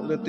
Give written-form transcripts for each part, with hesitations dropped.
حضرت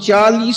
40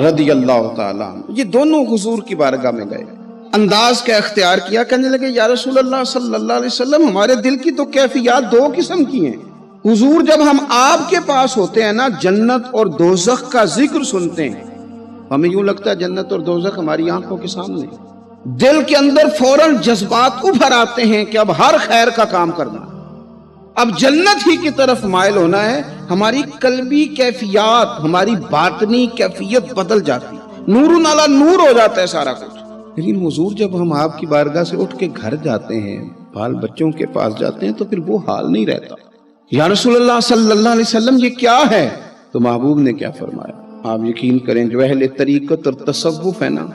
رضی اللہ تعالیٰ عنہ۔ یہ دونوں حضور کی بارگاہ میں گئے، انداز کا اختیار کیا، کہنے لگے یا رسول اللہ صلی اللہ علیہ وسلم، ہمارے دل کی تو کیفیات دو قسم کی ہیں۔ حضور جب ہم آپ کے پاس ہوتے ہیں نا، جنت اور دوزخ کا ذکر سنتے ہیں، ہمیں یوں لگتا ہے جنت اور دوزخ ہماری آنکھوں کے سامنے، دل کے اندر فوراً جذبات ابھر آتے ہیں کہ اب ہر خیر کا کام کرنا، اب جنت ہی کی طرف مائل ہونا ہے۔ ہماری قلبی کیفیات، ہماری باطنی کیفیت بدل جاتی، نور علی نور ہو جاتا ہے سارا کچھ۔ لیکن حضور جب ہم آپ کی بارگاہ سے اٹھ کے گھر جاتے ہیں، بال بچوں کے پاس جاتے ہیں، تو پھر وہ حال نہیں رہتا۔ یا رسول اللہ صلی اللہ علیہ وسلم یہ کیا ہے؟ تو محبوب نے کیا فرمایا؟ آپ یقین کریں جو اہل طریقت اور تصوف ہے نا،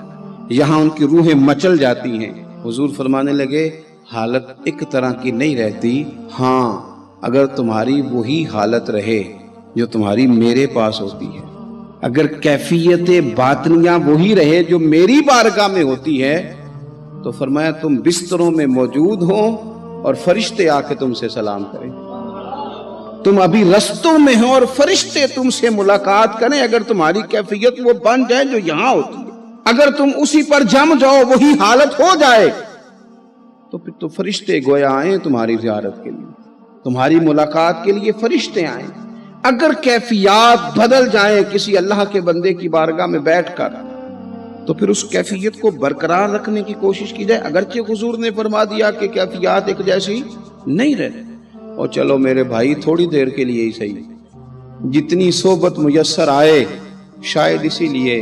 یہاں ان کی روحیں مچل جاتی ہیں۔ حضور فرمانے لگے حالت ایک طرح کی نہیں رہتی، ہاں اگر تمہاری وہی حالت رہے جو تمہاری میرے پاس ہوتی ہے، اگر کیفیت باطنیہ وہی رہے جو میری بارگاہ میں ہوتی ہے، تو فرمایا تم بستروں میں موجود ہو اور فرشتے آ کے تم سے سلام کریں، تم ابھی رستوں میں ہو اور فرشتے تم سے ملاقات کریں، اگر تمہاری کیفیت وہ بن جائے جو یہاں ہوتی ہے، اگر تم اسی پر جم جاؤ، وہی حالت ہو جائے، تو پھر تو فرشتے گویا آئیں تمہاری زیارت کے لیے، تمہاری ملاقات کے لیے فرشتے آئیں۔ اگر کیفیات بدل جائیں کسی اللہ کے بندے کی بارگاہ میں بیٹھ کر، تو پھر اس کیفیت کو برقرار رکھنے کی کوشش کی جائے، اگرچہ حضور نے فرما دیا کہ کیفیات ایک جیسی نہیں رہتی، اور چلو میرے بھائی تھوڑی دیر کے لیے ہی صحیح، جتنی صحبت میسر آئے۔ شاید اسی لیے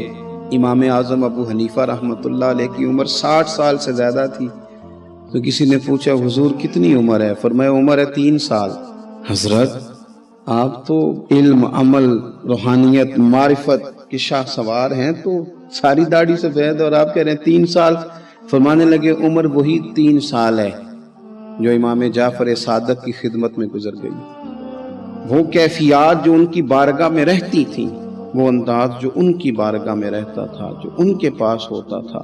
امام اعظم ابو حنیفہ رحمۃ اللہ علیہ کی عمر 60 سال سے زیادہ تھی، تو کسی نے پوچھا حضور کتنی عمر ہے؟ فرمایا عمر ہے 3 سال۔ حضرت آپ تو علم، عمل، روحانیت، معرفت کے شاہ سوار ہیں، تو ساری داڑھی سفید اور آپ کہہ رہے ہیں 3 سال۔ فرمانے لگے عمر وہی 3 سال ہے جو امام جعفر صادق کی خدمت میں گزر گئی۔ وہ کیفیات جو ان کی بارگاہ میں رہتی تھیں، وہ انداز جو ان کی بارگاہ میں رہتا تھا، جو ان کے پاس ہوتا تھا،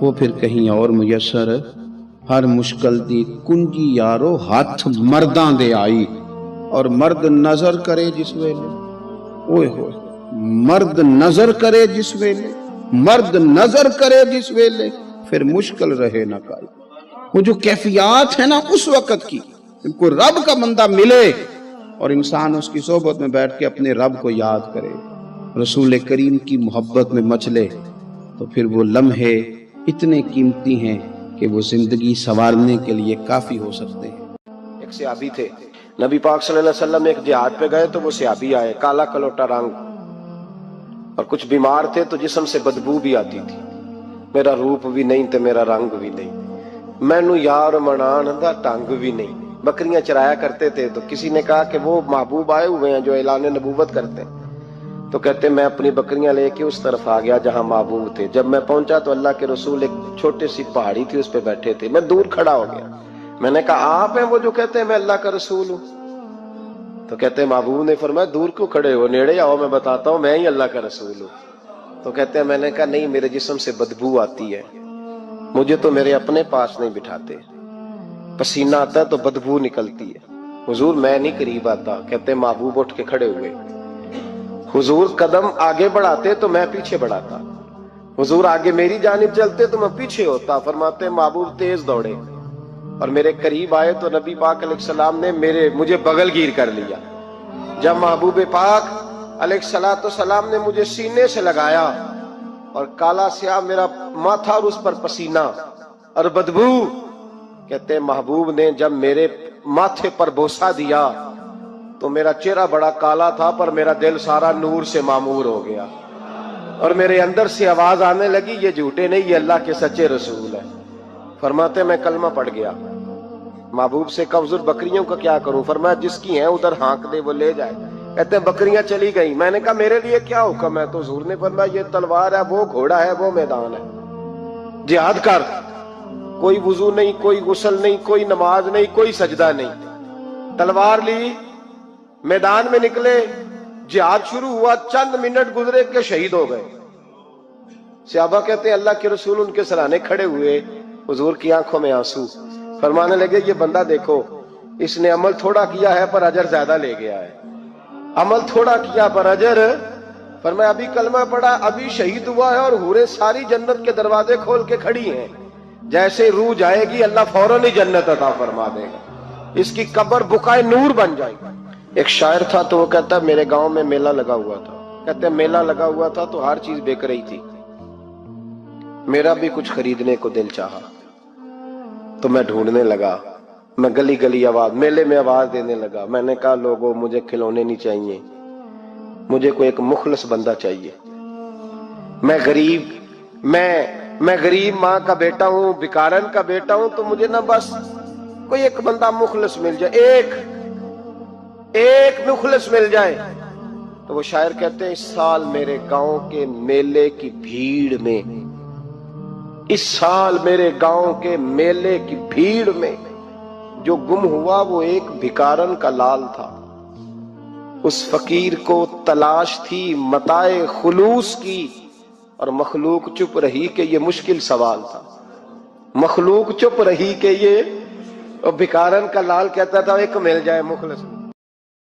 وہ پھر کہیں اور میسر ہر مشکل دی کنجی یارو ہاتھ مرداں دے آئی، اور مرد نظر کرے جس ویلے، اوئے ہوئے مرد نظر کرے جس ویلے، مرد نظر کرے جس ویلے، پھر مشکل رہے نہ کائی۔ وہ جو کیفیات ہے نا اس وقت کی، کوئی رب کا بندہ ملے اور انسان اس کی صحبت میں بیٹھ کے اپنے رب کو یاد کرے، رسول کریم کی محبت میں مچلے، تو پھر وہ لمحے اتنے قیمتی ہیں کہ وہ زندگی سنوارنے کے لیے کافی ہو سکتے ہیں۔ ایک صحابی تھے، نبی پاک صلی اللہ علیہ وسلم ایک جہاد پہ گئے تو وہ صحابی آئے، کالا کلوٹا رنگ، اور کچھ بیمار تھے تو جسم سے بدبو بھی آتی تھی، میرا روپ بھی نہیں تے میرا رنگ بھی نہیں، مینو یار منان دا ٹنگ بھی نہیں۔ بکریاں چرایا کرتے تھے، تو کسی نے کہا کہ وہ محبوب آئے ہوئے ہیں جو اعلان نبوت کرتے ہیں، تو کہتے میں اپنی بکریاں لے کے اس طرف آ گیا جہاں محبوب تھے۔ جب میں پہنچا تو اللہ کے رسول ایک چھوٹے سی پہاڑی تھی اس پہ بیٹھے تھے، میں دور کھڑا ہو گیا، میں نے کہا آپ ہیں وہ جو کہتے ہیں میں اللہ کا رسول ہوں؟ تو کہتے ہیں محبوب نے فرمایا دور کیوں کھڑے ہو، نیڑے آؤ میں بتاتا ہوں میں ہی اللہ کا رسول ہوں۔ تو کہتے ہیں میں نے کہا نہیں، میرے جسم سے بدبو آتی ہے، مجھے تو میرے اپنے پاس نہیں بٹھاتے، پسینہ آتا ہے تو بدبو نکلتی ہے، حضور میں نہیں قریب آتا۔ کہتے ہیں محبوب اٹھ کے کھڑے ہوئے، حضور قدم آگے بڑھاتے تو میں پیچھے بڑھاتا، حضور آگے میری جانب چلتے تو میں پیچھے ہوتا۔ فرماتے محبوب تیز دوڑے اور میرے قریب آئے تو نبی پاک علیہ السلام نے مجھے بغل گیر کر لیا۔ جب محبوب پاک علیہ السلام نے مجھے سینے سے لگایا اور کالا سیاہ میرا ماتھا اور اس پر پسینہ اور بدبو، کہتے ہیں محبوب نے جب میرے ماتھے پر بوسہ دیا تو میرا چہرہ بڑا کالا تھا پر میرا دل سارا نور سے معمور ہو گیا، اور میرے اندر سے آواز آنے لگی یہ جھوٹے نہیں، یہ اللہ کے سچے رسول ہے۔ فرماتے میں کلمہ پڑھ گیا۔ محبوب سے کہا حضور بکریوں کا کیا کروں؟ فرمایا جس کی ہیں ادھر ہانک دے وہ لے جائے۔ کہتے ہیں بکریاں چلی گئیں، میں نے کہا میرے لیے کیا حکم ہے؟ تو حضور نے فرمایا یہ تلوار ہے، وہ گھوڑا ہے، وہ میدان ہے، جہاد کر۔ کوئی وضو نہیں، کوئی غسل نہیں، کوئی نماز نہیں، کوئی سجدہ نہیں، تلوار لی، میدان میں نکلے، جہاد شروع ہوا، چند منٹ گزرے کہ شہید ہو گئے۔ صحابہ کہتے ہیں اللہ کے رسول ان کے سرانے کھڑے ہوئے، حضور کی آنکھوں میں آنسو، فرمانے لگے یہ بندہ دیکھو، اس نے عمل تھوڑا کیا ہے پر اجر زیادہ لے گیا ہے، عمل تھوڑا کیا پر اجر فرمایا ابھی کلمہ پڑھا، ابھی شہید ہوا ہے اور حوریں ساری جنت کے دروازے کھول کے کھڑی ہیں، جیسے روح جائے گی اللہ فوراً ہی جنت عطا فرما دے گا، اس کی قبر بقائے نور بن جائے گی۔ ایک شاعر تھا تو وہ کہتا میرے گاؤں میں میلہ لگا ہوا تھا، کہتے میلہ لگا ہوا تھا تو ہر چیز بک رہی تھی، میرا بھی کچھ خریدنے کو دل چاہا تو میں ڈھونڈنے لگا، میں گلی گلی آواز میلے میں آواز دینے لگا، میں نے کہا لوگوں مجھے کھلونے نہیں چاہیے، مجھے کوئی ایک مخلص بندہ چاہیے، میں غریب ماں کا بیٹا ہوں، بھکارن کا بیٹا ہوں، تو مجھے نہ بس کوئی ایک بندہ مخلص مل جائے، ایک مخلص مل جائے۔ تو وہ شاعر کہتے ہیں اس سال میرے گاؤں کے میلے کی بھیڑ میں، اس سال میرے گاؤں کے میلے کی بھیڑ میں جو گم ہوا وہ ایک بھکارن کا لال تھا، اس فقیر کو تلاش تھی متاع خلوص کی، اور مخلوق چپ رہی کہ یہ مشکل سوال تھا، مخلوق چپ رہی کہ یہ، اور بھکارن کا لال کہتا تھا ایک مل جائے مخلص۔